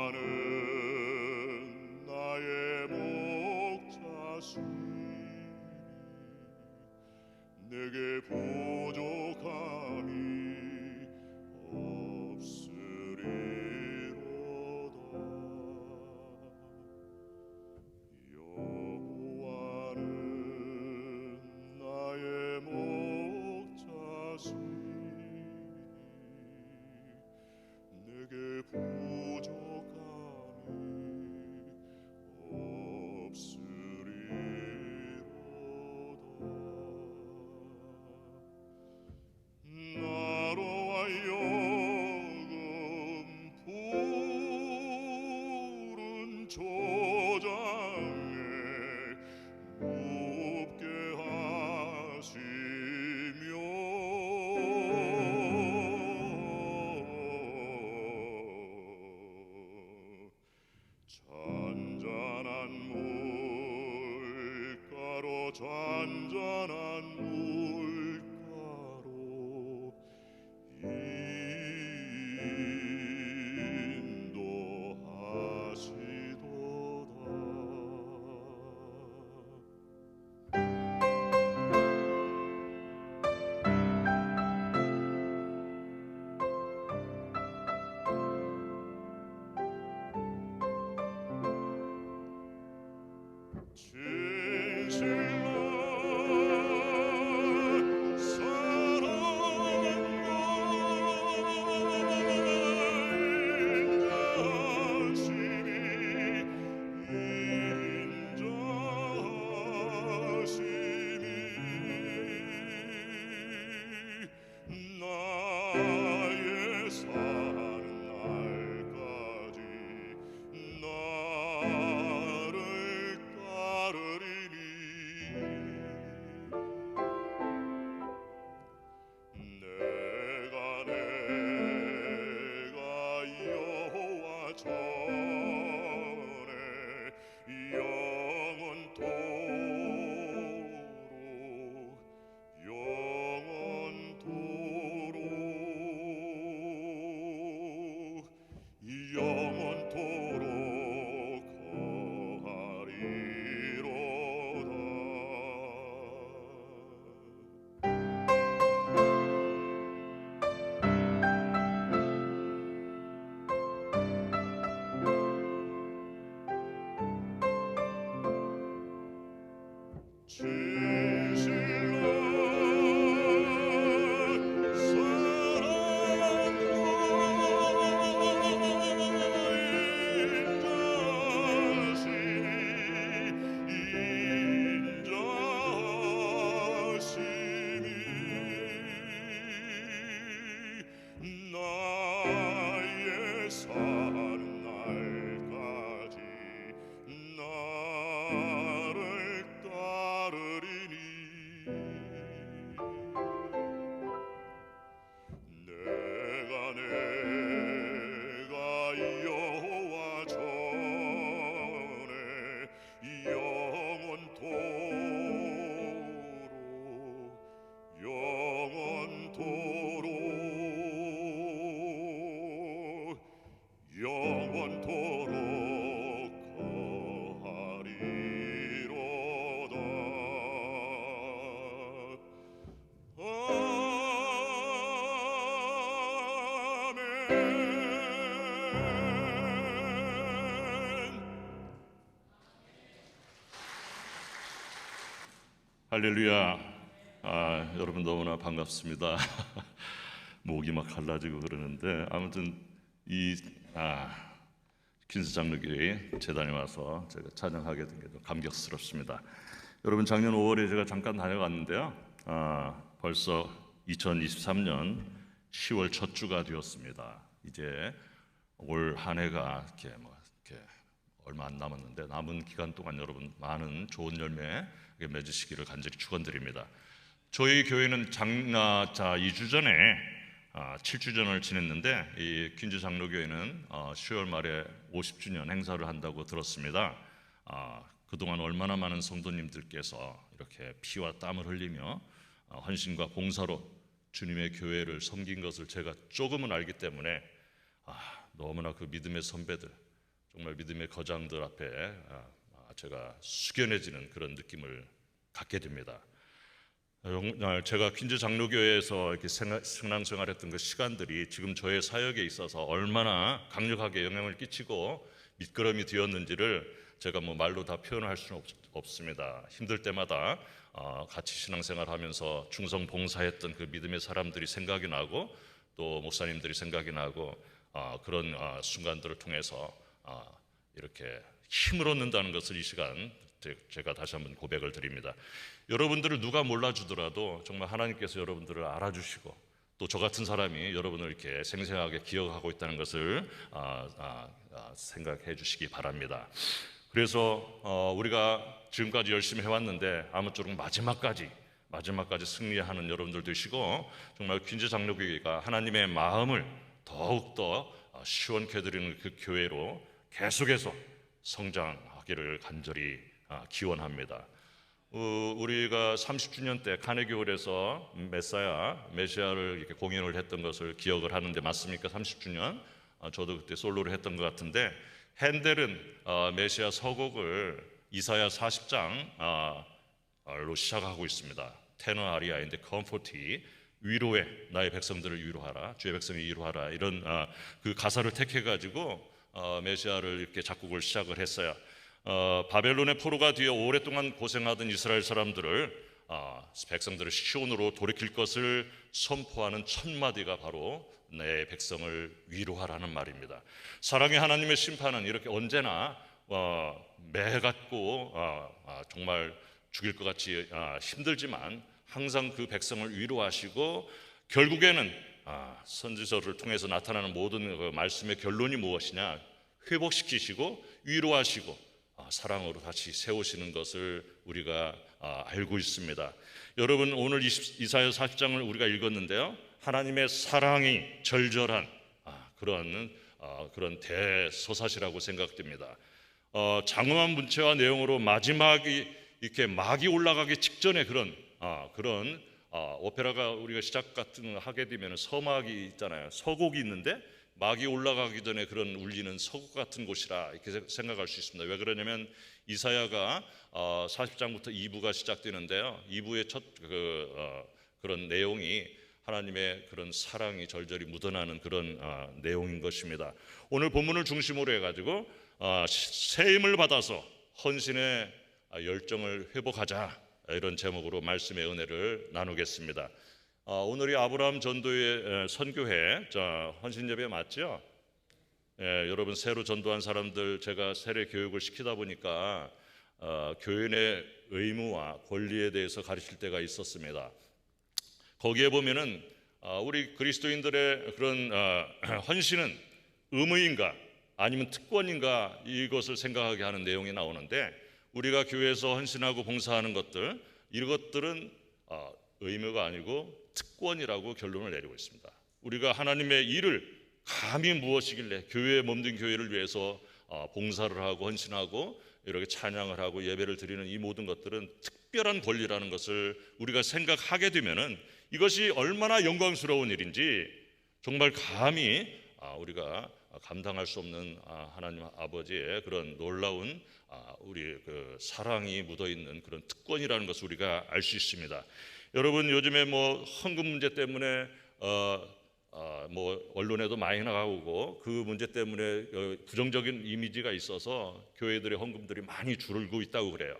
여호와는 나의 목자시니 내게 부족함이 없으리로다. 여호와는 나의 목자시니 내게 부족함이 없으리로다. 나로 하여금 푸른 초장에 눕게 하시며 잔잔한 물가로 잔잔한 물가로 인도하시도다. 진실로 나의 사는 날까지 나를 따르리니 내가 여호와 전에 영원토록 나의 사는 날까지 나를 따르리니 내가 여호와 전에 영원토록 거하리로다. 할렐루야. 여러분 너무나 반갑습니다. 목이 막 갈라지고 그러는데 아무튼 이 퀸스 장로교회 재단에 와서 제가 찬양하게 된 게 좀 감격스럽습니다. 여러분 작년 5월에 제가 잠깐 다녀갔는데요. 벌써 2023년 10월 첫 주가 되었습니다. 이제 올 한 해가 이렇게 얼마 안 남았는데 남은 기간 동안 여러분 많은 좋은 열매 맺으시기를 간절히 축원드립니다. 저희 교회는 2주 전에 7주년을 지냈는데 이 퀸즈 장로교회는 10월 말에 50주년 행사를 한다고 들었습니다. 그동안 얼마나 많은 성도님들께서 이렇게 피와 땀을 흘리며 헌신과 봉사로 주님의 교회를 섬긴 것을 제가 조금은 알기 때문에 너무나 그 믿음의 선배들, 정말 믿음의 거장들 앞에 제가 숙연해지는 그런 느낌을 갖게 됩니다. 제가 퀸즈 장로교회에서 이렇게 신앙생활했던 그 시간들이 지금 저의 사역에 있어서 얼마나 강력하게 영향을 끼치고 밑거름이 되었는지를 제가 뭐 말로 다 표현할 수는 없습니다. 힘들 때마다 같이 신앙생활하면서 충성 봉사했던 그 믿음의 사람들이 생각이 나고 또 목사님들이 생각이 나고 그런 순간들을 통해서 이렇게 힘을 얻는다는 것을 이 시간 제가 다시 한번 고백을 드립니다. 여러분들을 누가 몰라주더라도 정말 하나님께서 여러분들을 알아주시고 또 저 같은 사람이 여러분을 이렇게 생생하게 기억하고 있다는 것을 생각해 주시기 바랍니다. 그래서 우리가 지금까지 열심히 해왔는데 아무쪼록 마지막까지 승리하는 여러분들 되시고 정말 퀸즈 장로교회가 하나님의 마음을 더욱더 시원케 해드리는 그 교회로 계속해서 성장하기를 간절히 기원합니다. 우리가 30주년 때 카네기홀에서 메시아를 이렇게 공연을 했던 것을 기억을 하는데 맞습니까? 30주년 저도 그때 솔로를 했던 것 같은데 핸델은 메시아 서곡을 이사야 40장로 시작하고 있습니다. 테너 아리아인데 컴포티 위로해 나의 백성들을 위로하라, 주의 백성을 위로하라, 이런 그 가사를 택해 가지고 메시아를 이렇게 작곡을 시작을 했어요. 바벨론의 포로가 되어 오랫동안 고생하던 이스라엘 사람들을 백성들을 시온으로 돌이킬 것을 선포하는 첫 마디가 바로 내 백성을 위로하라는 말입니다. 사랑의 하나님의 심판은 이렇게 언제나 매 같고 정말 죽일 것 같이 힘들지만 항상 그 백성을 위로하시고 결국에는 선지서를 통해서 나타나는 모든 그 말씀의 결론이 무엇이냐, 회복시키시고 위로하시고 사랑으로 다시 세우시는 것을 우리가 알고 있습니다. 여러분, 오늘 이사야 40장을 우리가 읽었는데요, 하나님의 사랑이 절절한 그런 대서사시라고 생각됩니다. 장엄한 문체와 내용으로 마지막이 이렇게 막이 올라가기 직전에 그런 오페라가 우리가 시작 같은 거 하게 되면 서막이 있잖아요. 서곡이 있는데 막이 올라가기 전에 그런 울리는 서곡 같은 곳이라 이렇게 생각할 수 있습니다. 왜 그러냐면 이사야가 40장부터 2부가 시작되는데요, 2부의 첫 그런 내용이 하나님의 그런 사랑이 절절히 묻어나는 그런 내용인 것입니다. 오늘 본문을 중심으로 해가지고 새 힘을 받아서 헌신의 열정을 회복하자, 이런 제목으로 말씀의 은혜를 나누겠습니다. 오늘이 아브라함 전도의 선교회 헌신예배 맞죠? 여러분, 새로 전도한 사람들 제가 세례 교육을 시키다 보니까 교인의 의무와 권리에 대해서 가르칠 때가 있었습니다. 거기에 보면은 우리 그리스도인들의 그런 헌신은 의무인가 아니면 특권인가, 이것을 생각하게 하는 내용이 나오는데, 우리가 교회에서 헌신하고 봉사하는 것들, 이것들은 의무가 아니고 특권이라고 결론을 내리고 있습니다. 우리가 하나님의 일을 감히 무엇이길래 교회에 몸든 교회를 위해서 봉사를 하고 헌신하고 이렇게 찬양을 하고 예배를 드리는 이 모든 것들은 특별한 권리라는 것을 우리가 생각하게 되면은 이것이 얼마나 영광스러운 일인지 정말 감히 우리가 감당할 수 없는 하나님 아버지의 그런 놀라운 우리 그 사랑이 묻어있는 그런 특권이라는 것을 우리가 알 수 있습니다. 여러분, 요즘에 뭐 헌금 문제 때문에 뭐 언론에도 많이 나가고 그 문제 때문에 부정적인 이미지가 있어서 교회들의 헌금들이 많이 줄고 있다고 그래요.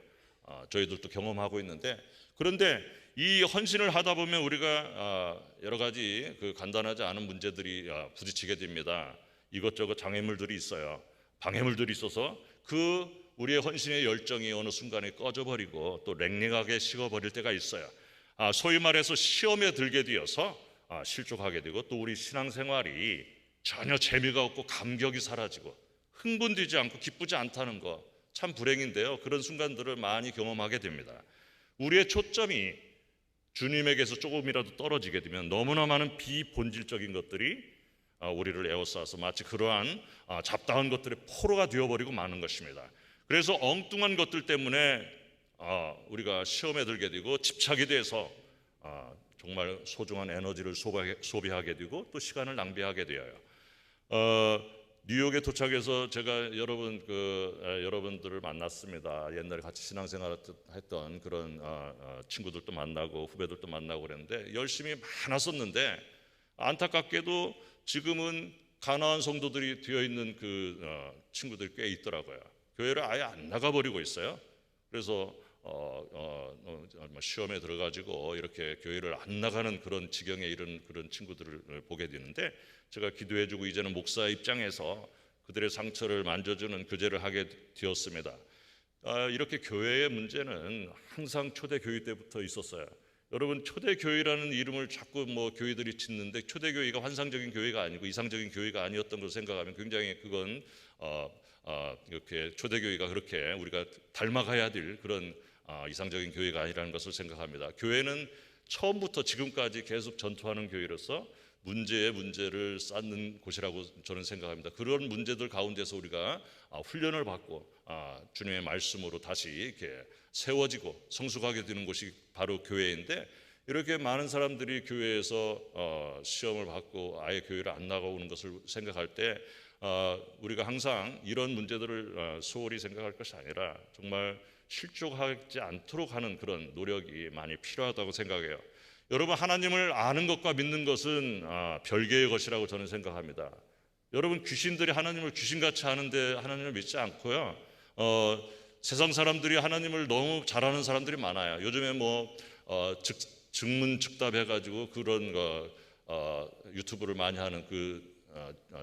저희들도 경험하고 있는데, 그런데 이 헌신을 하다 보면 우리가 여러 가지 그 간단하지 않은 문제들이 부딪히게 됩니다. 이것저것 장애물들이 있어요. 방해물들이 있어서 그 우리의 헌신의 열정이 어느 순간에 꺼져버리고 또 랭랭하게 식어버릴 때가 있어요. 소위 말해서 시험에 들게 되어서 실족하게 되고, 또 우리 신앙생활이 전혀 재미가 없고 감격이 사라지고 흥분되지 않고 기쁘지 않다는 거 참 불행인데요, 그런 순간들을 많이 경험하게 됩니다. 우리의 초점이 주님에게서 조금이라도 떨어지게 되면 너무나 많은 비본질적인 것들이 우리를 에워싸서 마치 그러한 잡다한 것들의 포로가 되어버리고 마는 것입니다. 그래서 엉뚱한 것들 때문에 우리가 시험에 들게 되고 집착이 돼서 정말 소중한 에너지를 소비하게 되고 또 시간을 낭비하게 되어요. 뉴욕에 도착해서 제가 여러분들을 만났습니다. 옛날에 같이 신앙생활했던 그런 친구들도 만나고 후배들도 만나고 그랬는데 열심히 많았었는데 안타깝게도 지금은 가나안 성도들이 되어 있는 친구들이 꽤 있더라고요. 교회를 아예 안 나가버리고 있어요. 그래서 시험에 들어가지고 이렇게 교회를 안 나가는 그런 지경에 이른 그런 친구들을 보게 되는데, 제가 기도해주고 이제는 목사 입장에서 그들의 상처를 만져주는 교제를 하게 되었습니다. 이렇게 교회의 문제는 항상 초대교회 때부터 있었어요. 여러분, 초대교회라는 이름을 자꾸 교회들이 짓는데 초대교회가 환상적인 교회가 아니고 이상적인 교회가 아니었던 것을 생각하면 굉장히 그건 이렇게 초대교회가 그렇게 우리가 닮아가야 될 그런 이상적인 교회가 아니라는 것을 생각합니다. 교회는 처음부터 지금까지 계속 전투하는 교회로서 문제에 문제를 쌓는 곳이라고 저는 생각합니다. 그런 문제들 가운데서 우리가 훈련을 받고 주님의 말씀으로 다시 이렇게 세워지고 성숙하게 되는 곳이 바로 교회인데, 이렇게 많은 사람들이 교회에서 시험을 받고 아예 교회를 안 나가오는 것을 생각할 때 우리가 항상 이런 문제들을 소홀히 생각할 것이 아니라 정말 실족하지 않도록 하는 그런 노력이 많이 필요하다고 생각해요. 여러분, 하나님을 아는 것과 믿는 것은 별개의 것이라고 저는 생각합니다. 여러분, 귀신들이 하나님을 귀신같이 아는데 하나님을 믿지 않고요. 세상 사람들이 하나님을 너무 잘 아는 사람들이 많아요. 요즘에 증문즉답해가지고 그런 유튜브를 많이 하는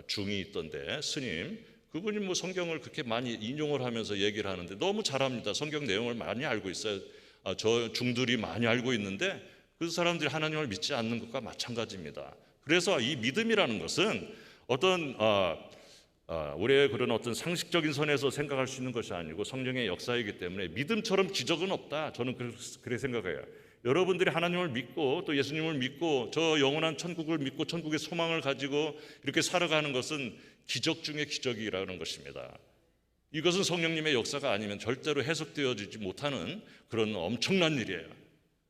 중이 있던데, 스님 그분이 성경을 그렇게 많이 인용을 하면서 얘기를 하는데 너무 잘합니다. 성경 내용을 많이 알고 있어요. 저 중들이 많이 알고 있는데 그 사람들이 하나님을 믿지 않는 것과 마찬가지입니다. 그래서 이 믿음이라는 것은 어떤 우리의 그런 어떤 상식적인 선에서 생각할 수 있는 것이 아니고 성령의 역사이기 때문에 믿음처럼 기적은 없다. 저는 그렇게 생각해요. 여러분들이 하나님을 믿고 또 예수님을 믿고 저 영원한 천국을 믿고 천국의 소망을 가지고 이렇게 살아가는 것은 기적 중의 기적이라는 것입니다. 이것은 성령님의 역사가 아니면 절대로 해석되어지지 못하는 그런 엄청난 일이에요.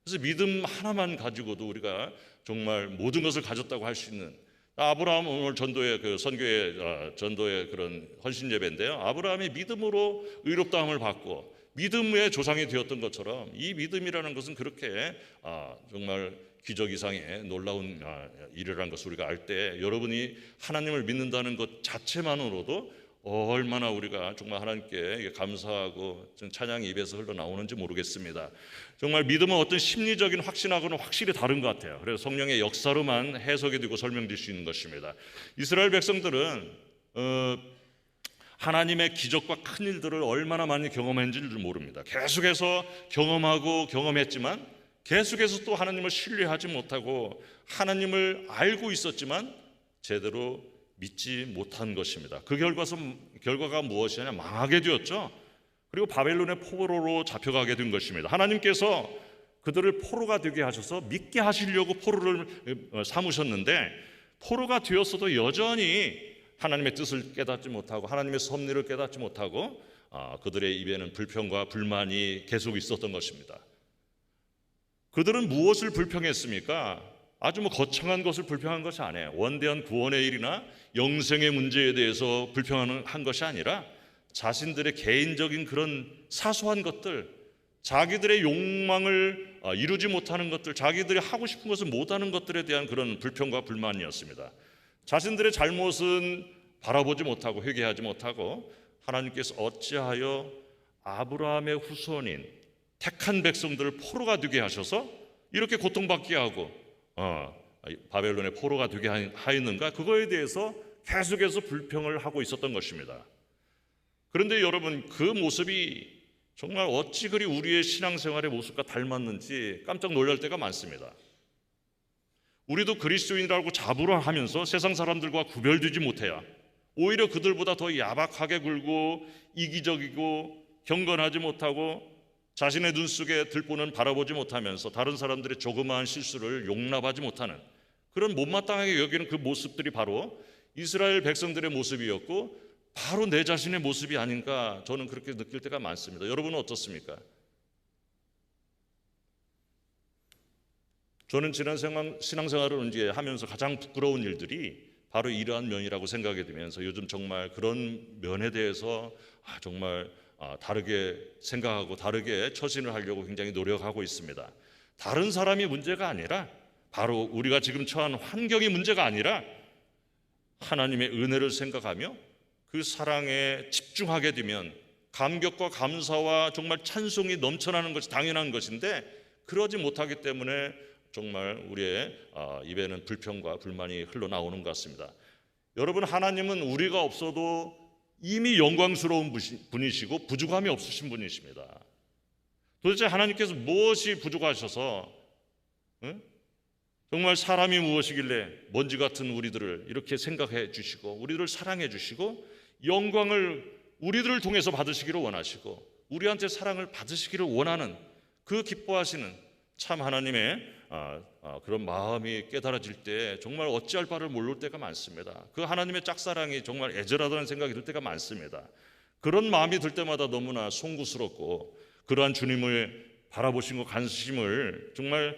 그래서 믿음 하나만 가지고도 우리가 정말 모든 것을 가졌다고 할 수 있는, 아브라함 오늘 전도의 전도의 그런 헌신 예배인데요. 아브라함이 믿음으로 의롭다함을 받고 믿음의 조상이 되었던 것처럼 이 믿음이라는 것은 그렇게 정말 기적 이상의 놀라운 일이라는 것을 우리가 알 때 여러분이 하나님을 믿는다는 것 자체만으로도 얼마나 우리가 정말 하나님께 감사하고 찬양이 입에서 흘러나오는지 모르겠습니다. 정말 믿음은 어떤 심리적인 확신하고는 확실히 다른 것 같아요. 그래서 성령의 역사로만 해석이 되고 설명될 수 있는 것입니다. 이스라엘 백성들은 하나님의 기적과 큰 일들을 얼마나 많이 경험했는지를 모릅니다. 계속해서 경험하고 경험했지만 계속해서 또 하나님을 신뢰하지 못하고 하나님을 알고 있었지만 제대로 믿지 못한 것입니다. 그 결과가 무엇이냐? 망하게 되었죠. 그리고 바벨론의 포로로 잡혀가게 된 것입니다. 하나님께서 그들을 포로가 되게 하셔서 믿게 하시려고 포로를 삼으셨는데 포로가 되었어도 여전히 하나님의 뜻을 깨닫지 못하고 하나님의 섭리를 깨닫지 못하고 그들의 입에는 불평과 불만이 계속 있었던 것입니다. 그들은 무엇을 불평했습니까? 아주 거창한 것을 불평한 것이 아니에요. 원대한 구원의 일이나 영생의 문제에 대해서 불평한 것이 아니라 자신들의 개인적인 그런 사소한 것들, 자기들의 욕망을 이루지 못하는 것들, 자기들이 하고 싶은 것을 못하는 것들에 대한 그런 불평과 불만이었습니다. 자신들의 잘못은 바라보지 못하고 회개하지 못하고 하나님께서 어찌하여 아브라함의 후손인 택한 백성들을 포로가 되게 하셔서 이렇게 고통받게 하고 바벨론의 포로가 되게 하였는가? 그거에 대해서 계속해서 불평을 하고 있었던 것입니다. 그런데 여러분, 그 모습이 정말 어찌 그리 우리의 신앙생활의 모습과 닮았는지 깜짝 놀랄 때가 많습니다. 우리도 그리스도인이라고 자부를 하면서 세상 사람들과 구별되지 못해야 오히려 그들보다 더 야박하게 굴고 이기적이고 경건하지 못하고 자신의 눈 속에 들보는 바라보지 못하면서 다른 사람들의 조그마한 실수를 용납하지 못하는 그런 못마땅하게 여기는 그 모습들이 바로 이스라엘 백성들의 모습이었고 바로 내 자신의 모습이 아닌가 저는 그렇게 느낄 때가 많습니다. 여러분은 어떻습니까? 저는 지난 신앙생활을 이제 하면서 가장 부끄러운 일들이 바로 이러한 면이라고 생각이 되면서 요즘 정말 그런 면에 대해서 정말 다르게 생각하고 다르게 처신을 하려고 굉장히 노력하고 있습니다. 다른 사람이 문제가 아니라, 바로 우리가 지금 처한 환경이 문제가 아니라 하나님의 은혜를 생각하며 그 사랑에 집중하게 되면 감격과 감사와 정말 찬송이 넘쳐나는 것이 당연한 것인데, 그러지 못하기 때문에 정말 우리의 입에는 불평과 불만이 흘러나오는 것 같습니다. 여러분, 하나님은 우리가 없어도 이미 영광스러운 분이시고 부족함이 없으신 분이십니다. 도대체 하나님께서 무엇이 부족하셔서 정말 사람이 무엇이길래 먼지 같은 우리들을 이렇게 생각해 주시고 우리들을 사랑해 주시고 영광을 우리들을 통해서 받으시기를 원하시고 우리한테 사랑을 받으시기를 원하는 그 기뻐하시는 참 하나님의 그런 마음이 깨달아질 때 정말 어찌할 바를 모를 때가 많습니다. 그 하나님의 짝사랑이 정말 애절하다는 생각이 들 때가 많습니다. 그런 마음이 들 때마다 너무나 송구스럽고, 그러한 주님을 바라보신 것 관심을 정말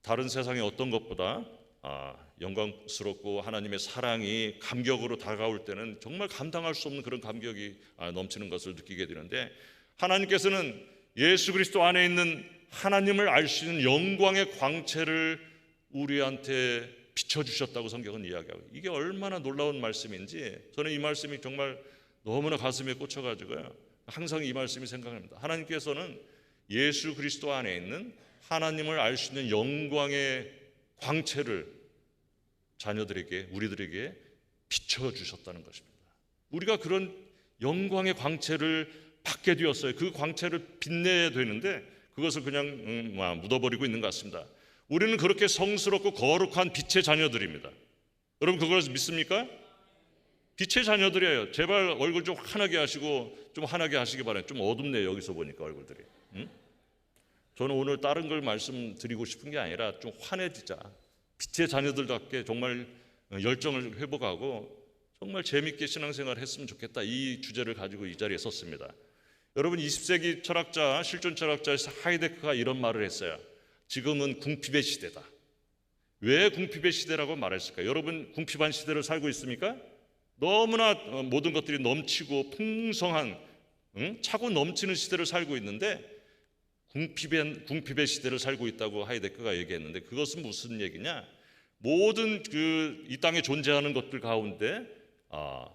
다른 세상의 어떤 것보다 영광스럽고 하나님의 사랑이 감격으로 다가올 때는 정말 감당할 수 없는 그런 감격이 넘치는 것을 느끼게 되는데, 하나님께서는 예수 그리스도 안에 있는 하나님을 알 수 있는 영광의 광채를 우리한테 비춰주셨다고 성경은 이야기하고, 이게 얼마나 놀라운 말씀인지 저는 이 말씀이 정말 너무나 가슴에 꽂혀가지고요, 항상 이 말씀이 생각납니다. 하나님께서는 예수 그리스도 안에 있는 하나님을 알 수 있는 영광의 광채를 자녀들에게, 우리들에게 비춰주셨다는 것입니다. 우리가 그런 영광의 광채를 받게 되었어요. 그 광채를 빛내야 되는데 그것을 그냥 묻어버리고 있는 것 같습니다. 우리는 그렇게 성스럽고 거룩한 빛의 자녀들입니다. 여러분 그걸 믿습니까? 빛의 자녀들이에요. 제발 얼굴 좀 환하게 하시고, 좀 환하게 하시기 바라요. 좀 어둡네요, 여기서 보니까 얼굴들이. 저는 오늘 다른 걸 말씀드리고 싶은 게 아니라 좀 환해지자, 빛의 자녀들답게 정말 열정을 회복하고 정말 재밌게 신앙생활을 했으면 좋겠다, 이 주제를 가지고 이 자리에 섰습니다. 여러분, 20세기 철학자, 실존 철학자 하이데크가 이런 말을 했어요. 지금은 궁핍의 시대다. 왜 궁핍의 시대라고 말했을까요? 여러분, 궁핍한 시대를 살고 있습니까? 너무나 모든 것들이 넘치고 풍성한, 차고 넘치는 시대를 살고 있는데 궁핍의 시대를 살고 있다고 하이데크가 얘기했는데, 그것은 무슨 얘기냐? 모든 이 땅에 존재하는 것들 가운데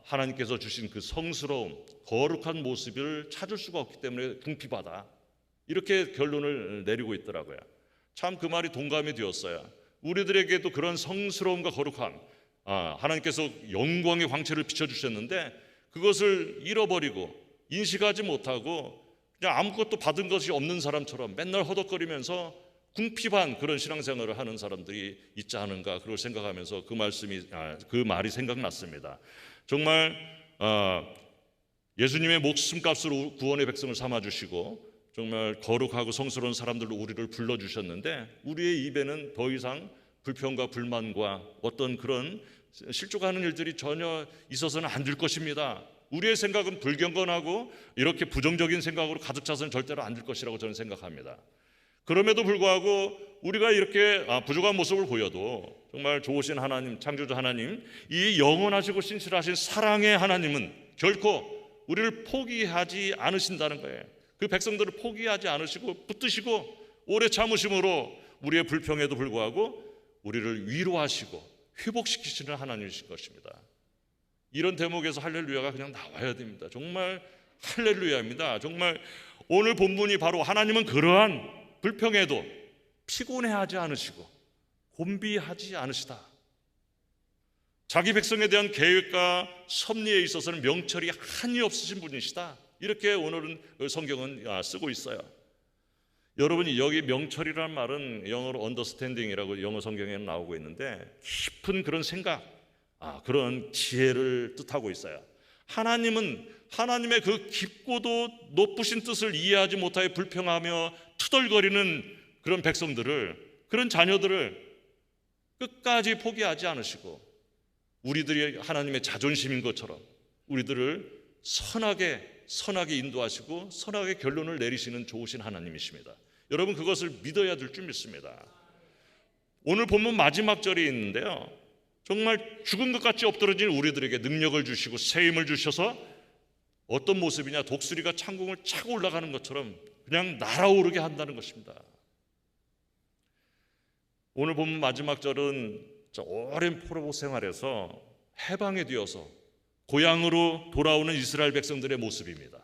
하나님께서 주신 그 성스러움, 거룩한 모습을 찾을 수가 없기 때문에 궁핍하다, 이렇게 결론을 내리고 있더라고요. 참 그 말이 동감이 되었어요. 우리들에게도 그런 성스러움과 거룩함, 하나님께서 영광의 광채를 비춰주셨는데 그것을 잃어버리고 인식하지 못하고 그냥 아무것도 받은 것이 없는 사람처럼 맨날 허덕거리면서 궁핍한 그런 신앙생활을 하는 사람들이 있지 않은가, 그걸 생각하면서 그 말이 생각났습니다. 정말 예수님의 목숨값으로 구원의 백성을 삼아주시고 정말 거룩하고 성스러운 사람들로 우리를 불러주셨는데, 우리의 입에는 더 이상 불평과 불만과 어떤 그런 실족하는 일들이 전혀 있어서는 안 될 것입니다. 우리의 생각은 불경건하고 이렇게 부정적인 생각으로 가득 차서는 절대로 안 될 것이라고 저는 생각합니다. 그럼에도 불구하고 우리가 이렇게 부족한 모습을 보여도 정말 좋으신 하나님, 창조주 하나님, 이 영원하시고 신실하신 사랑의 하나님은 결코 우리를 포기하지 않으신다는 거예요. 그 백성들을 포기하지 않으시고 붙드시고 오래 참으심으로 우리의 불평에도 불구하고 우리를 위로하시고 회복시키시는 하나님이신 것입니다. 이런 대목에서 할렐루야가 그냥 나와야 됩니다. 정말 할렐루야입니다. 정말 오늘 본문이 바로 하나님은 그러한 불평에도 피곤해하지 않으시고 곤비하지 않으시다. 자기 백성에 대한 계획과 섭리에 있어서는 명철이 한이 없으신 분이시다. 이렇게 오늘은 성경은 쓰고 있어요. 여러분이 여기 명철이라는 말은 영어로 understanding이라고 영어 성경에는 나오고 있는데, 깊은 그런 생각, 그런 지혜를 뜻하고 있어요. 하나님은 하나님의 그 깊고도 높으신 뜻을 이해하지 못하여 불평하며 투덜거리는 그런 백성들을, 그런 자녀들을 끝까지 포기하지 않으시고 우리들이 하나님의 자존심인 것처럼 우리들을 선하게 인도하시고 선하게 결론을 내리시는 좋으신 하나님이십니다. 여러분, 그것을 믿어야 될 줄 믿습니다. 오늘 본문 마지막 절이 있는데요, 정말 죽은 것 같이 엎드러진 우리들에게 능력을 주시고 새 힘을 주셔서 어떤 모습이냐, 독수리가 창궁을 차고 올라가는 것처럼 그냥 날아오르게 한다는 것입니다. 오늘 본문 마지막 절은 오랜 포로 생활에서 해방이 되어서 고향으로 돌아오는 이스라엘 백성들의 모습입니다.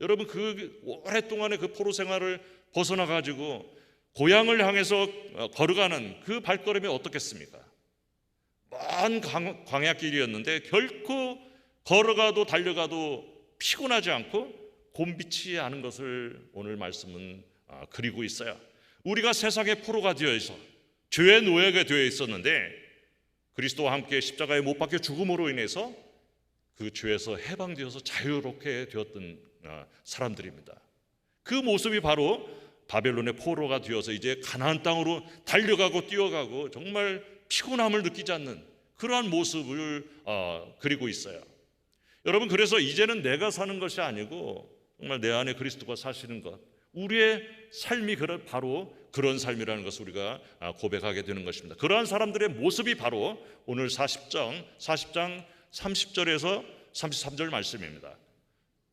여러분, 그 오랫동안의 그 포로 생활을 벗어나 가지고 고향을 향해서 걸어가는 그 발걸음이 어떻겠습니까? 먼 광야길이었는데 결코 걸어가도 달려가도 피곤하지 않고 곤비치 않은 것을 오늘 말씀은 그리고 있어요. 우리가 세상의 포로가 되어 있어 죄의 노예가 되어 있었는데 그리스도와 함께 십자가에 못 박혀 죽음으로 인해서 그 죄에서 해방되어서 자유롭게 되었던 사람들입니다. 그 모습이 바로 바벨론의 포로가 되어서 이제 가나안 땅으로 달려가고 뛰어가고 정말 피곤함을 느끼지 않는 그러한 모습을 그리고 있어요. 여러분, 그래서 이제는 내가 사는 것이 아니고 정말 내 안에 그리스도가 사시는 것, 우리의 삶이 바로 그런 삶이라는 것을 우리가 고백하게 되는 것입니다. 그러한 사람들의 모습이 바로 오늘 40장 30절에서 33절 말씀입니다.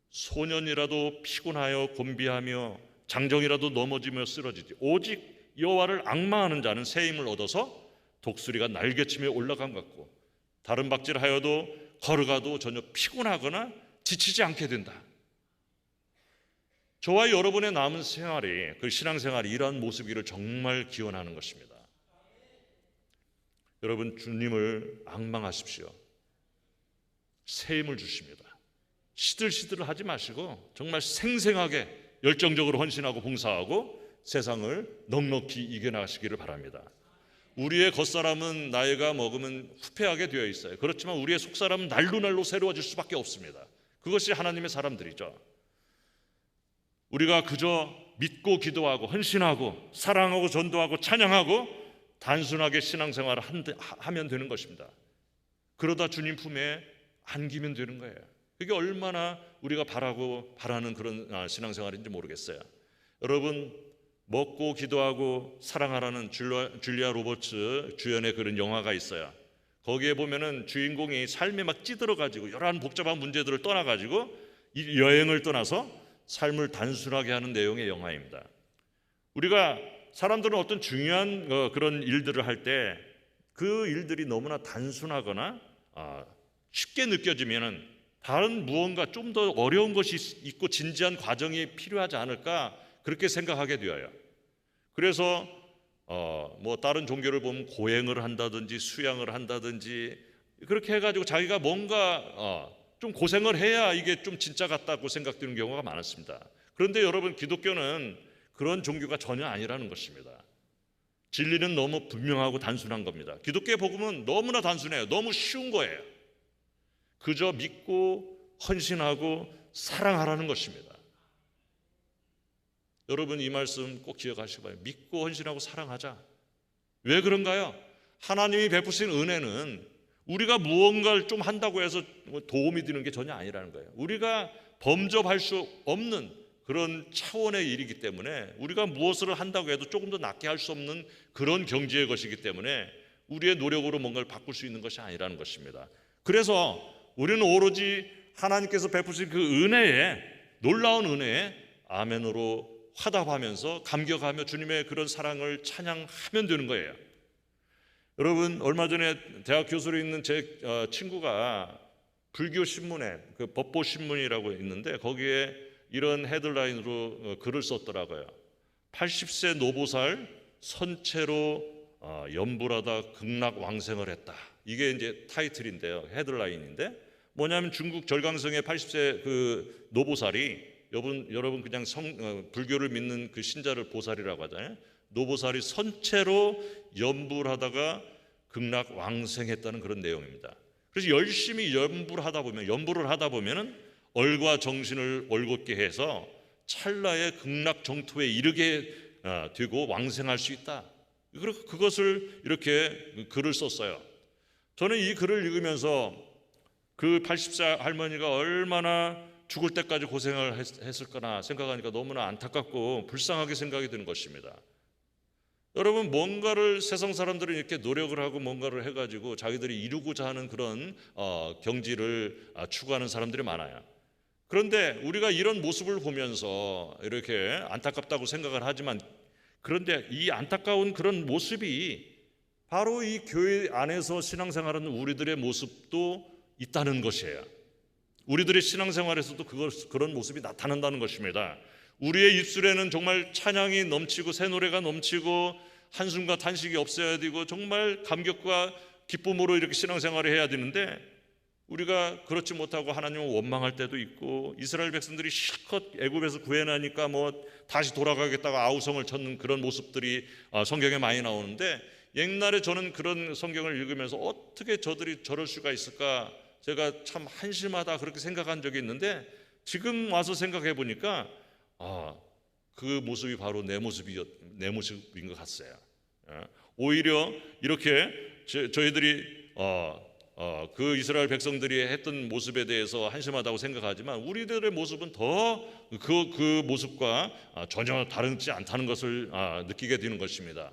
소년이라도 피곤하여 곤비하며 장정이라도 넘어지며 쓰러지지 오직 여호와를 앙망하는 자는 새 힘을 얻어서 독수리가 날개치며 올라간 것 같고 다른 박질하여도 걸어가도 전혀 피곤하거나 지치지 않게 된다. 저와 여러분의 남은 생활이, 그 신앙생활이 이러한 모습이기를 정말 기원하는 것입니다. 여러분, 주님을 앙망하십시오. 새 힘을 주십니다. 시들시들 하지 마시고 정말 생생하게 열정적으로 헌신하고 봉사하고 세상을 넉넉히 이겨나가시기를 바랍니다. 우리의 겉사람은 나이가 먹으면 후패하게 되어 있어요. 그렇지만 우리의 속사람은 날로 새로워질 수밖에 없습니다. 그것이 하나님의 사람들이죠. 우리가 그저 믿고 기도하고 헌신하고 사랑하고 전도하고 찬양하고 단순하게 신앙생활을 하면 되는 것입니다. 그러다 주님 품에 안기면 되는 거예요. 그게 얼마나 우리가 바라는 그런 신앙생활인지 모르겠어요. 여러분, 먹고 기도하고 사랑하라는 줄리아 로버츠 주연의 그런 영화가 있어요. 거기에 보면은 주인공이 삶에 막 찌들어가지고 여러 복잡한 문제들을 떠나가지고 이 여행을 떠나서 삶을 단순하게 하는 내용의 영화입니다. 우리가 사람들은 어떤 중요한 그런 일들을 할 때 그 일들이 너무나 단순하거나 쉽게 느껴지면은 다른 무언가 좀 더 어려운 것이 있고 진지한 과정이 필요하지 않을까 그렇게 생각하게 되어요. 그래서 뭐 다른 종교를 보면 고행을 한다든지 수양을 한다든지 그렇게 해가지고 자기가 뭔가 좀 고생을 해야 이게 좀 진짜 같다고 생각되는 경우가 많았습니다. 그런데 여러분, 기독교는 그런 종교가 전혀 아니라는 것입니다. 진리는 너무 분명하고 단순한 겁니다. 기독교의 복음은 너무나 단순해요. 너무 쉬운 거예요. 그저 믿고 헌신하고 사랑하라는 것입니다. 여러분, 이 말씀 꼭 기억하시기 바랍니다. 믿고 헌신하고 사랑하자. 왜 그런가요? 하나님이 베푸신 은혜는 우리가 무언가를 좀 한다고 해서 도움이 되는 게 전혀 아니라는 거예요. 우리가 범접할 수 없는 그런 차원의 일이기 때문에 우리가 무엇을 한다고 해도 조금 더 낫게 할 수 없는 그런 경지의 것이기 때문에 우리의 노력으로 뭔가를 바꿀 수 있는 것이 아니라는 것입니다. 그래서 우리는 오로지 하나님께서 베푸신 그 은혜에, 놀라운 은혜에 아멘으로 화답하면서 감격하며 주님의 그런 사랑을 찬양하면 되는 거예요. 여러분, 얼마 전에 대학 교수로 있는 제 친구가 불교 신문에 그 법보 신문이라고 있는데 거기에 이런 헤드라인으로 글을 썼더라고요. 80세 노보살 선체로 염불하다 극락왕생을 했다. 이게 이제 타이틀인데요. 헤드라인인데 뭐냐면 중국 절강성의 80세 그 노보살이 여러분 그냥 불교를 믿는 그 신자를 보살이라고 하잖아요. 노보살이 선체로 염불하다가 극락 왕생했다는 그런 내용입니다. 그래서 열심히 염불을 하다 보면은 얼과 정신을 올곧게 해서 찰나의 극락 정토에 이르게 되고 왕생할 수 있다. 그것을 이렇게 글을 썼어요. 저는 이 글을 읽으면서 그 80세 할머니가 얼마나 죽을 때까지 고생을 했을까나 생각하니까 너무나 안타깝고 불쌍하게 생각이 드는 것입니다. 여러분, 뭔가를 세상 사람들은 이렇게 노력을 하고 뭔가를 해가지고 자기들이 이루고자 하는 그런 경지를 추구하는 사람들이 많아요. 그런데 우리가 이런 모습을 보면서 이렇게 안타깝다고 생각을 하지만, 그런데 이 안타까운 그런 모습이 바로 이 교회 안에서 신앙생활하는 우리들의 모습도 있다는 것이에요. 우리들의 신앙생활에서도 그런 모습이 나타난다는 것입니다. 우리의 입술에는 정말 찬양이 넘치고 새 노래가 넘치고 한숨과 탄식이 없어야 되고 정말 감격과 기쁨으로 이렇게 신앙생활을 해야 되는데, 우리가 그렇지 못하고 하나님을 원망할 때도 있고, 이스라엘 백성들이 실컷 애굽에서 구해나니까 뭐 다시 돌아가겠다고 아우성을 쳤는 그런 모습들이 성경에 많이 나오는데, 옛날에 저는 그런 성경을 읽으면서 어떻게 저들이 저럴 수가 있을까, 제가 참 한심하다 그렇게 생각한 적이 있는데, 지금 와서 생각해 보니까 그 모습이 바로 내 모습인 것 같아요. 오히려 이렇게 저희들이 그 이스라엘 백성들이 했던 모습에 대해서 한심하다고 생각하지만, 우리들의 모습은 더 그 모습과 전혀 다르지 않다는 것을 느끼게 되는 것입니다.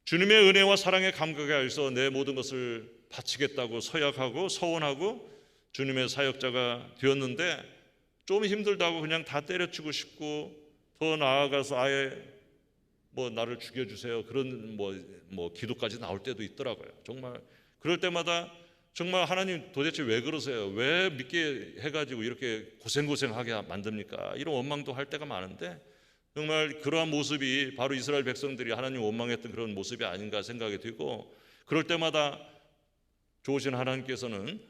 주님의 은혜와 사랑에 감격에 하여서 내 모든 것을 바치겠다고 서약하고 서원하고 주님의 사역자가 되었는데, 좀 힘들다고 그냥 다 때려치고 싶고, 더 나아가서 아예 뭐 나를 죽여주세요 그런 뭐 기도까지 나올 때도 있더라고요. 정말 그럴 때마다 정말 하나님 도대체 왜 그러세요? 왜 믿게 해가지고 이렇게 고생하게 만듭니까? 이런 원망도 할 때가 많은데, 정말 그러한 모습이 바로 이스라엘 백성들이 하나님 원망했던 그런 모습이 아닌가 생각이 되고, 그럴 때마다 좋으신 하나님께서는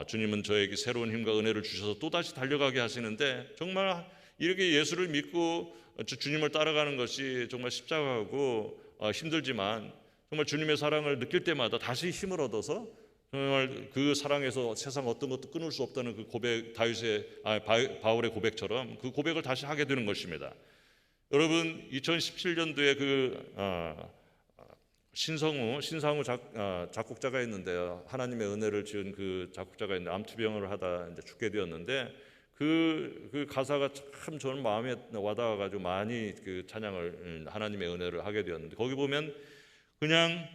주님은 저에게 새로운 힘과 은혜를 주셔서 또다시 달려가게 하시는데, 정말 이렇게 예수를 믿고 주님을 따라가는 것이 정말 십자가고 힘들지만, 정말 주님의 사랑을 느낄 때마다 다시 힘을 얻어서 정말 그 사랑에서 세상 어떤 것도 끊을 수 없다는 그 고백, 바울의 고백처럼 그 고백을 다시 하게 되는 것입니다. 여러분, 2017년도에 신상우 작곡자가 있는데요. 하나님의 은혜를 지은 그 작곡자가 있는데, 암투병을 하다 이제 죽게 되었는데, 그 가사가 참 저는 마음에 와닿아가지고 많이 그 찬양을, 하나님의 은혜를 하게 되었는데, 거기 보면 그냥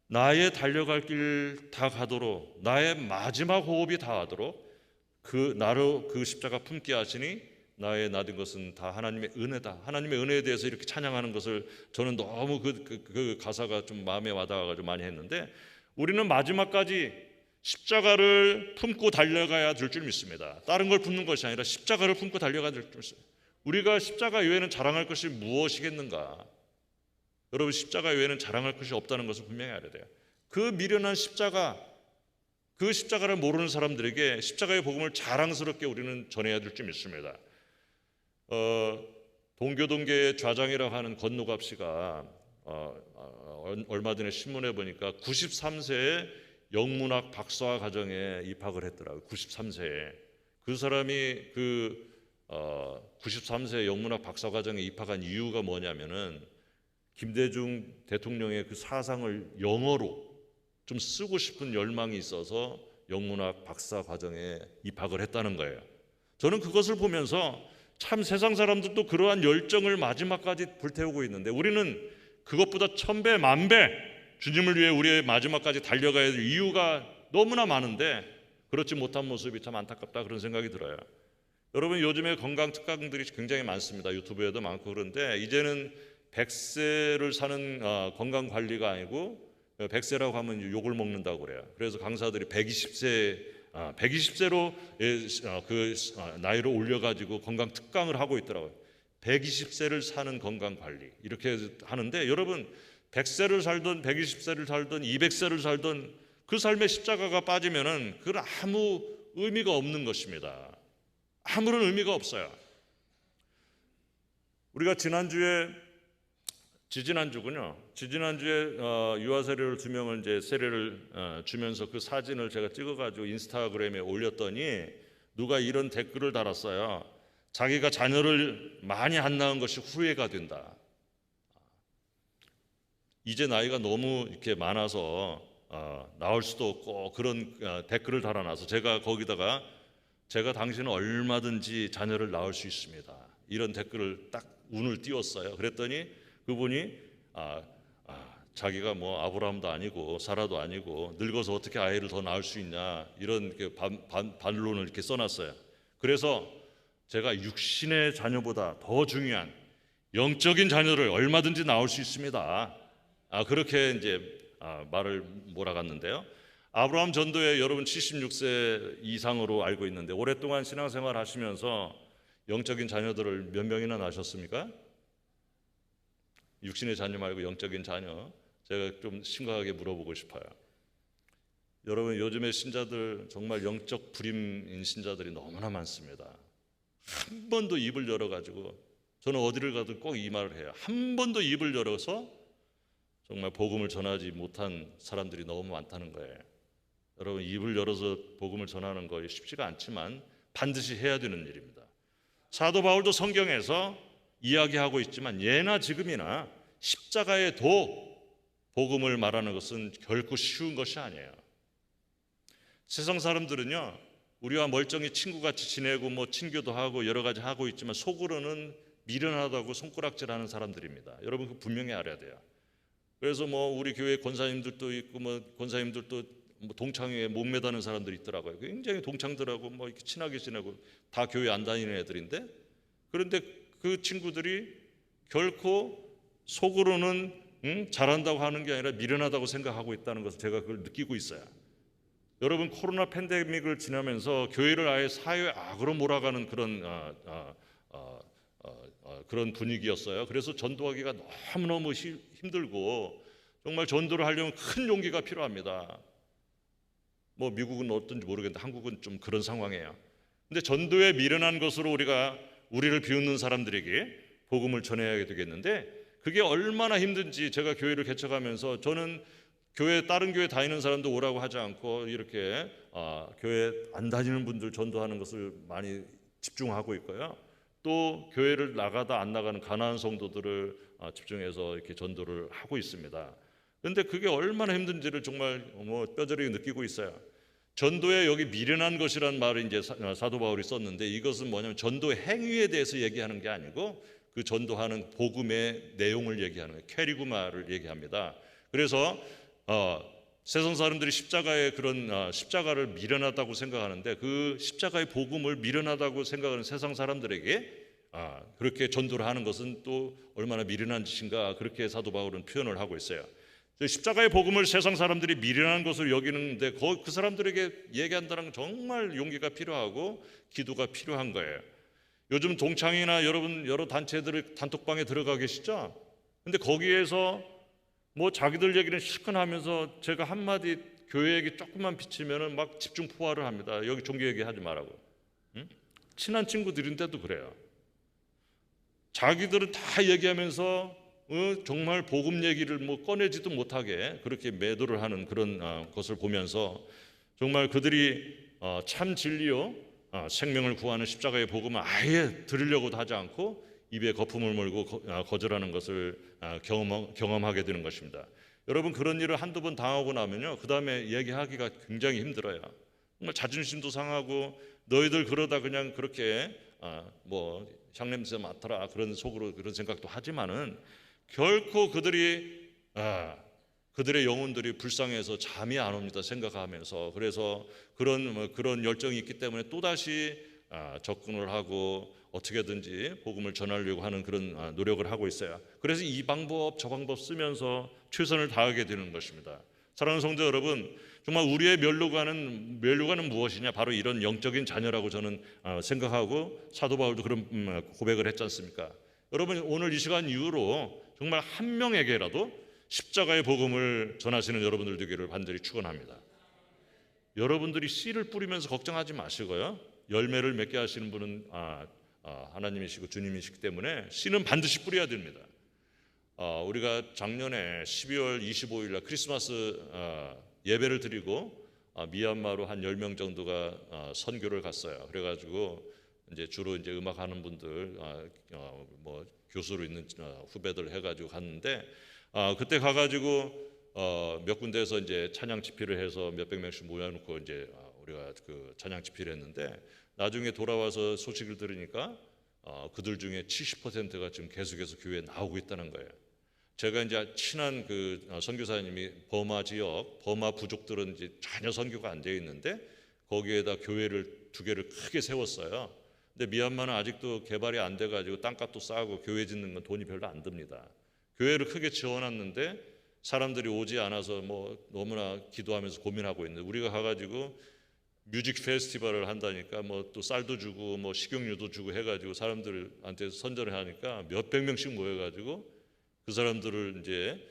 나의 달려갈 길 다 가도록, 나의 마지막 호흡이 닿도록 나로 그 십자가 품게 하시니 나의 나된 것은 다 하나님의 은혜다. 하나님의 은혜에 대해서 이렇게 찬양하는 것을 저는 너무 그 가사가 좀 마음에 와닿아가지고 많이 했는데, 우리는 마지막까지 십자가를 품고 달려가야 될 줄 믿습니다. 다른 걸 품는 것이 아니라 십자가를 품고 달려가야 될 줄 믿습니다. 우리가 십자가 외에는 자랑할 것이 무엇이겠는가? 여러분, 십자가 외에는 자랑할 것이 없다는 것을 분명히 알아야 돼요. 그 미련한 십자가, 그 십자가를 모르는 사람들에게 십자가의 복음을 자랑스럽게 우리는 전해야 될 줄 믿습니다. 동교동계의 좌장이라고 하는 권노갑 씨가 얼마 전에 신문에 보니까 93세에 영문학 박사 과정에 입학을 했더라고요. 93세에. 그 사람이 93세 영문학 박사 과정에 입학한 이유가 뭐냐면은, 김대중 대통령의 그 사상을 영어로 좀 쓰고 싶은 열망이 있어서 영문학 박사 과정에 입학을 했다는 거예요. 저는 그것을 보면서 참 세상 사람들도 그러한 열정을 마지막까지 불태우고 있는데, 우리는 그것보다 1000배, 10,000배 주님을 위해 우리의 마지막까지 달려가야 될 이유가 너무나 많은데, 그렇지 못한 모습이 참 안타깝다 그런 생각이 들어요. 여러분, 요즘에 건강 특강들이 굉장히 많습니다. 유튜브에도 많고. 그런데 이제는 100세를 사는 건강 관리가 아니고, 100세라고 하면 욕을 먹는다고 그래요. 그래서 강사들이 120세로 그 나이를 올려가지고 건강 특강을 하고 있더라고요. 120세를 사는 건강 관리 이렇게 하는데, 여러분, 100세를 살든 120세를 살든 200세를 살든 그 삶의 십자가가 빠지면은 그건 아무 의미가 없는 것입니다. 아무런 의미가 없어요. 우리가 지지난주에 유아 세례를 2명을 이제 세례를 주면서 그 사진을 제가 찍어가지고 인스타그램에 올렸더니 누가 이런 댓글을 달았어요. 자기가 자녀를 많이 안 낳은 것이 후회가 된다. 이제 나이가 너무 이렇게 많아서 낳을 수도 없고 그런 댓글을 달아놔서 제가 거기다가 제가 당신은 얼마든지 자녀를 낳을 수 있습니다. 이런 댓글을 딱 운을 띄웠어요. 그랬더니 그분이 자기가 뭐 아브라함도 아니고 사라도 아니고 늙어서 어떻게 아이를 더 낳을 수 있냐 이런 반론을 이렇게 써놨어요. 그래서 제가 육신의 자녀보다 더 중요한 영적인 자녀를 얼마든지 낳을 수 있습니다. 그렇게 이제 말을 몰아갔는데요. 아브라함 전도에 여러분 76세 이상으로 알고 있는데 오랫동안 신앙생활 하시면서 영적인 자녀들을 몇 명이나 낳으셨습니까? 육신의 자녀 말고 영적인 자녀. 제가 좀 심각하게 물어보고 싶어요. 여러분 요즘의 신자들 정말 영적 불임인 신자들이 너무나 많습니다. 한 번도 입을 열어가지고 저는 어디를 가도 꼭 이 말을 해요. 한 번도 입을 열어서 정말 복음을 전하지 못한 사람들이 너무 많다는 거예요. 여러분 입을 열어서 복음을 전하는 거 쉽지가 않지만 반드시 해야 되는 일입니다. 사도 바울도 성경에서 이야기하고 있지만 예나 지금이나 십자가의 도 복음을 말하는 것은 결코 쉬운 것이 아니에요. 세상 사람들은요 우리와 멀쩡히 친구같이 지내고 뭐 친교도 하고 여러 가지 하고 있지만 속으로는 미련하다고 손가락질하는 사람들입니다. 여러분 그 분명히 알아야 돼요. 그래서 뭐 우리 교회 권사님들도 있고 뭐 권사님들도 뭐 동창회에 목매다는 사람들이 있더라고요. 굉장히 동창들하고 뭐 이렇게 친하게 지내고 다 교회 안 다니는 애들인데 그런데 그 친구들이 결코 속으로는 잘한다고 하는 게 아니라 미련하다고 생각하고 있다는 것을 제가 그걸 느끼고 있어요. 여러분 코로나 팬데믹을 지나면서 교회를 아예 사회 악으로 몰아가는 그런 분위기였어요. 그래서 전도하기가 너무너무 힘들고 정말 전도를 하려면 큰 용기가 필요합니다. 뭐 미국은 어떤지 모르겠는데 한국은 좀 그런 상황이에요. 근데 전도에 미련한 것으로 우리를 비웃는 사람들에게 복음을 전해야 되겠는데 그게 얼마나 힘든지 제가 교회를 개척하면서 저는 다른 교회 다니는 사람도 오라고 하지 않고 이렇게 교회 안 다니는 분들 전도하는 것을 많이 집중하고 있고요. 또 교회를 나가다 안 나가는 가난한 성도들을 집중해서 이렇게 전도를 하고 있습니다. 그런데 그게 얼마나 힘든지를 정말 뼈저리게 느끼고 있어요. 전도에 여기 미련한 것이라는 말을 이제 사도 바울이 썼는데 이것은 뭐냐면 전도의 행위에 대해서 얘기하는 게 아니고 그 전도하는 복음의 내용을 얘기하는 거예요. 캐리구마를 얘기합니다. 그래서 세상 사람들이 십자가를 미련하다고 생각하는데 그 십자가의 복음을 미련하다고 생각하는 세상 사람들에게 그렇게 전도를 하는 것은 또 얼마나 미련한 짓인가 그렇게 사도 바울은 표현을 하고 있어요. 십자가의 복음을 세상 사람들이 미련한 것을 여기는데 그 사람들에게 얘기한다는 건 정말 용기가 필요하고 기도가 필요한 거예요. 요즘 동창이나 여러분 여러 단체들 단톡방에 들어가 계시죠? 근데 거기에서 뭐 자기들 얘기는 실컷 하면서 제가 한마디 교회 얘기 조금만 비치면은 막 집중 포화를 합니다. 여기 종교 얘기하지 말라고. 응? 친한 친구들인데도 그래요. 자기들은 다 얘기하면서 정말 복음 얘기를 뭐 꺼내지도 못하게 그렇게 매도를 하는 그런 것을 보면서 정말 그들이 참 진리요 생명을 구하는 십자가의 복음을 아예 들으려고도 하지 않고 입에 거품을 물고 거절하는 것을 경험하게 되는 것입니다. 여러분 그런 일을 한두 번 당하고 나면요 그 다음에 얘기하기가 굉장히 힘들어요. 정말 자존심도 상하고 너희들 그러다 그냥 그렇게 뭐 향냄새 맡아라 그런 속으로 그런 생각도 하지만은 결코 그들의 영혼들이 불쌍해서 잠이 안 옵니다. 생각하면서 그래서 그런 열정이 있기 때문에 또 다시 접근을 하고 어떻게든지 복음을 전하려고 하는 그런 노력을 하고 있어요. 그래서 이 방법 저 방법 쓰면서 최선을 다하게 되는 것입니다. 사랑하는 성도 여러분, 정말 우리의 멸류관은 무엇이냐? 바로 이런 영적인 자녀라고 저는 생각하고 사도 바울도 그런 고백을 했지 않습니까? 여러분 오늘 이 시간 이후로 정말 한 명에게라도 십자가의 복음을 전하시는 여러분들 되기를 간절히 축원합니다. 여러분들이 씨를 뿌리면서 걱정하지 마시고요. 열매를 맺게 하시는 분은 하나님이시고 주님이시기 때문에 씨는 반드시 뿌려야 됩니다. 우리가 작년에 12월 25일 날 크리스마스 예배를 드리고 미얀마로 한 10명 정도가 선교를 갔어요. 그래가지고 이제 주로 이제 음악하는 분들 뭐 교수로 있는 후배들 해가지고 갔는데 그때 가가지고 몇 군데에서 이제 찬양 집회를 해서 몇백 명씩 모여놓고 이제 우리가 그 찬양 집회를 했는데 나중에 돌아와서 소식을 들으니까 그들 중에 70%가 지금 계속해서 교회에 나오고 있다는 거예요. 제가 이제 친한 그 선교사님이 버마 지역, 버마 부족들은 이제 전혀 선교가 안 되어 있는데 거기에다 교회를 2개를 크게 세웠어요. 근데 미얀마는 아직도 개발이 안 돼가지고 땅값도 싸고 교회 짓는 건 돈이 별로 안 듭니다. 교회를 크게 지어놨는데 사람들이 오지 않아서 뭐 너무나 기도하면서 고민하고 있는데, 우리가 가가지고 뮤직 페스티벌을 한다니까 뭐 또 쌀도 주고 뭐 식용유도 주고 해가지고 사람들한테 선전을 하니까 몇백 명씩 모여가지고 그 사람들을 이제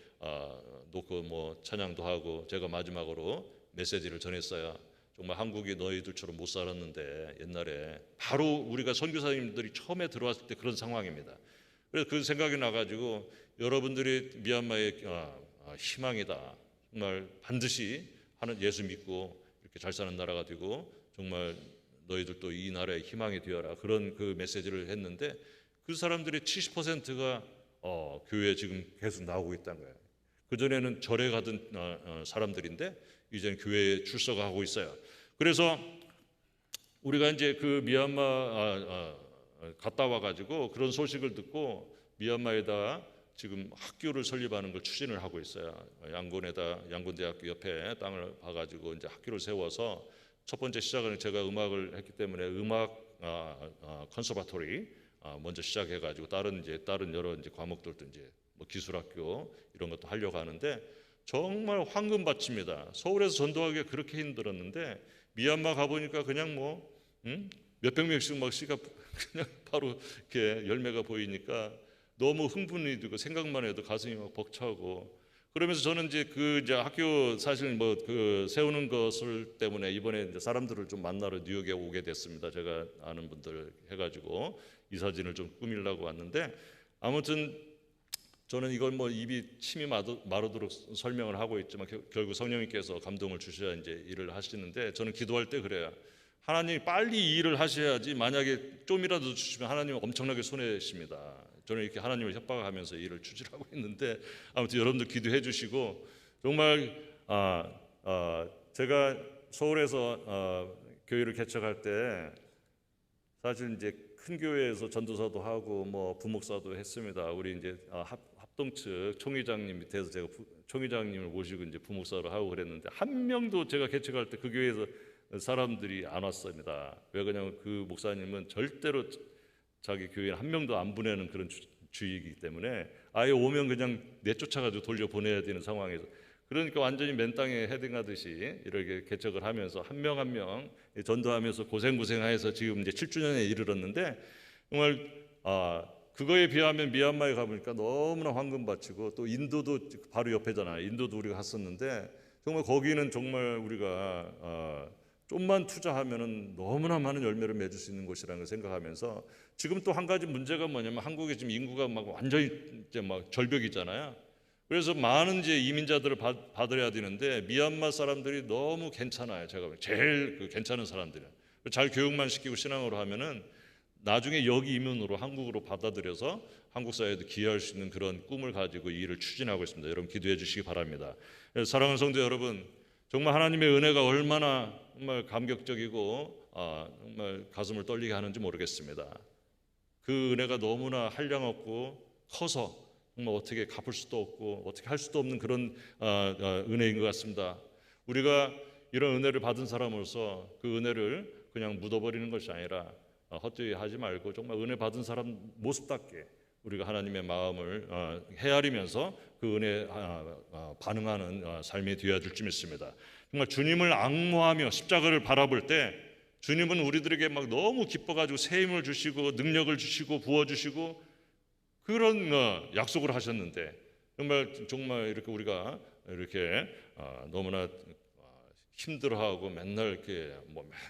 놓고 뭐 찬양도 하고, 제가 마지막으로 메시지를 전했어요. 정말 한국이 너희들처럼 못 살았는데 옛날에 바로 우리가 선교사님들이 처음에 들어왔을 때 그런 상황입니다. 그래서 그 생각이 나가지고 여러분들이 미얀마의 희망이다. 정말 반드시 하는 예수 믿고 이렇게 잘 사는 나라가 되고 정말 너희들도 이 나라의 희망이 되어라. 그런 그 메시지를 했는데 그 사람들의 70%가 교회에 지금 계속 나오고 있다는 거예요. 그전에는 절에 가던 사람들인데 이제는 교회에 출석하고 있어요. 그래서 우리가 이제 그 미얀마 갔다 와가지고 그런 소식을 듣고 미얀마에다 지금 학교를 설립하는 걸 추진을 하고 있어요. 양곤대학교 옆에 땅을 봐가지고 이제 학교를 세워서 첫 번째 시작은 제가 음악을 했기 때문에 음악 컨서바토리 먼저 시작해가지고 다른 여러 이제 과목들도 이제 뭐 기술학교 이런 것도 하려고 하는데 정말 황금밭입니다. 서울에서 전도하기가 그렇게 힘들었는데 미얀마 가보니까 그냥 뭐 몇백 명씩 막 씨가 그냥 바로 이렇게 열매가 보이니까 너무 흥분이 되고 생각만 해도 가슴이 막 벅차고, 그러면서 저는 이제 이제 학교 사실 뭐 그 세우는 것을 때문에 이번에 이제 사람들을 좀 만나러 뉴욕에 오게 됐습니다. 제가 아는 분들 해가지고 이 사진을 좀 꾸미려고 왔는데, 아무튼 저는 이걸 뭐 입이 침이 마르도록 설명을 하고 있지만 결국 성령님께서 감동을 주셔야 이제 일을 하시는데, 저는 기도할 때 그래요. 하나님 빨리 이 일을 하셔야지, 만약에 좀이라도 주시면 하나님은 엄청나게 손해십니다. 저는 이렇게 하나님을 협박하면서 일을 추진하고 있는데, 아무튼 여러분들 기도해 주시고, 정말 제가 서울에서 교회를 개척할 때 사실 이제 큰 교회에서 전도사도 하고 뭐 부목사도 했습니다. 우리 이제 합동 측 총회장님 밑에서 제가 총회장님을 모시고 이제 부목사를 하고 그랬는데 한 명도 제가 개척할 때 그 교회에서 사람들이 안 왔습니다. 왜 그러냐면 그 목사님은 절대로 자기 교회에 한 명도 안 보내는 그런 주의이기 때문에 아예 오면 그냥 내쫓아가지고 돌려 보내야 되는 상황에서, 그러니까 완전히 맨 땅에 헤딩하듯이 이렇게 개척을 하면서 한 명 한 명 전도하면서 고생해서 지금 이제 7주년에 이르렀는데, 정말 그거에 비하면 미얀마에 가보니까 너무나 황금밭이고, 또 인도도 바로 옆에잖아요. 인도도 우리가 갔었는데 정말 거기는 정말 우리가 좀만 투자하면은 너무나 많은 열매를 맺을 수 있는 곳이라는 걸 생각하면서, 지금 또 한 가지 문제가 뭐냐면 한국에 지금 인구가 막 완전히 이제 막 절벽이잖아요. 그래서 많은 이제 이민자들을 받아야 되는데 미얀마 사람들이 너무 괜찮아요. 제가 제일 괜찮은 사람들이에요. 잘 교육만 시키고 신앙으로 하면은 나중에 여기 이민으로 한국으로 받아들여서 한국 사회에도 기여할 수 있는 그런 꿈을 가지고 이 일을 추진하고 있습니다. 여러분 기도해 주시기 바랍니다. 사랑하는 성도 여러분, 정말 하나님의 은혜가 얼마나 정말 감격적이고 정말 가슴을 떨리게 하는지 모르겠습니다. 그 은혜가 너무나 한량없고 커서 정말 어떻게 갚을 수도 없고 어떻게 할 수도 없는 그런 은혜인 것 같습니다. 우리가 이런 은혜를 받은 사람으로서 그 은혜를 그냥 묻어버리는 것이 아니라 헛되이 하지 말고 정말 은혜 받은 사람 모습답게 우리가 하나님의 마음을 헤아리면서 그 은혜에 반응하는 삶이 되어야 될 줄 믿습니다. 정말 주님을 앙모하며 십자가를 바라볼 때 주님은 우리들에게 막 너무 기뻐가지고 새 힘을 주시고 능력을 주시고 부어주시고 그런 약속을 하셨는데, 정말 이렇게 우리가 이렇게 너무나 힘들어하고 맨날 이렇게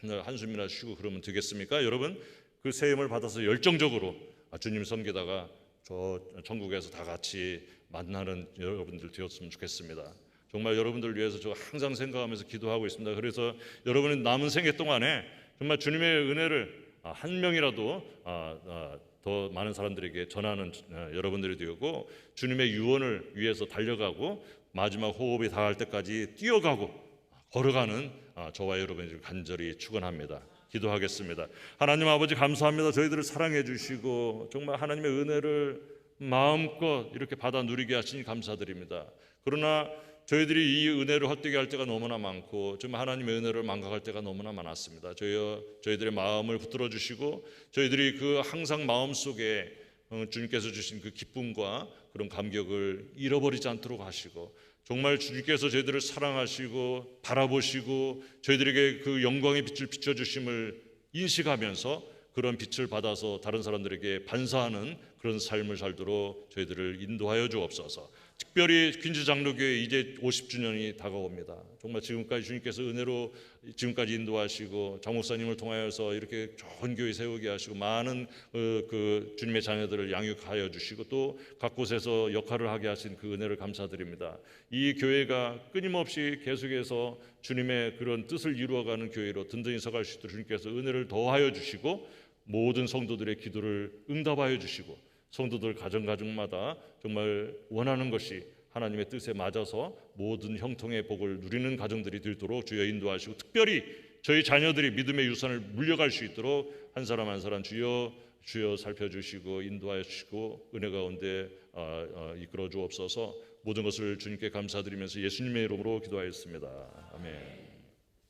맨날 한숨이나 쉬고 그러면 되겠습니까? 여러분 그 새 힘을 받아서 열정적으로 주님 섬기다가 저 천국에서 다 같이 만나는 여러분들 되었으면 좋겠습니다. 정말 여러분들 위해서 저 항상 생각하면서 기도하고 있습니다. 그래서 여러분의 남은 생애 동안에 정말 주님의 은혜를 한 명이라도 더 많은 사람들에게 전하는 여러분들이 되고, 주님의 유언을 위해서 달려가고 마지막 호흡이 닿을 때까지 뛰어가고 걸어가는 저와 여러분을 간절히 축원합니다. 기도하겠습니다. 하나님 아버지 감사합니다. 저희들을 사랑해 주시고 정말 하나님의 은혜를 마음껏 이렇게 받아 누리게 하시니 감사드립니다. 그러나 저희들이 이 은혜를 헛되게 할 때가 너무나 많고 좀 하나님의 은혜를 망각할 때가 너무나 많았습니다. 저희들의 마음을 붙들어 주시고 저희들이 그 항상 마음속에 주님께서 주신 그 기쁨과 그런 감격을 잃어버리지 않도록 하시고 정말 주님께서 저희들을 사랑하시고 바라보시고 저희들에게 그 영광의 빛을 비춰주심을 인식하면서 그런 빛을 받아서 다른 사람들에게 반사하는 그런 삶을 살도록 저희들을 인도하여 주옵소서. 특별히 퀸즈 장로교회 이제 50주년이 다가옵니다. 정말 지금까지 주님께서 은혜로 지금까지 인도하시고 장 목사님을 통하여서 이렇게 좋은 교회 세우게 하시고 많은 그 주님의 자녀들을 양육하여 주시고 또 각 곳에서 역할을 하게 하신 그 은혜를 감사드립니다. 이 교회가 끊임없이 계속해서 주님의 그런 뜻을 이루어가는 교회로 든든히 서갈 수 있도록 주님께서 은혜를 더하여 주시고 모든 성도들의 기도를 응답하여 주시고 성도들 가정마다 정말 원하는 것이 하나님의 뜻에 맞아서 모든 형통의 복을 누리는 가정들이 되도록 주여 인도하시고 특별히 저희 자녀들이 믿음의 유산을 물려갈 수 있도록 한 사람 한 사람 주여 살펴주시고 인도하여 주시고 은혜 가운데 이끌어 주옵소서. 모든 것을 주님께 감사드리면서 예수님의 이름으로 기도하였습니다. 아멘.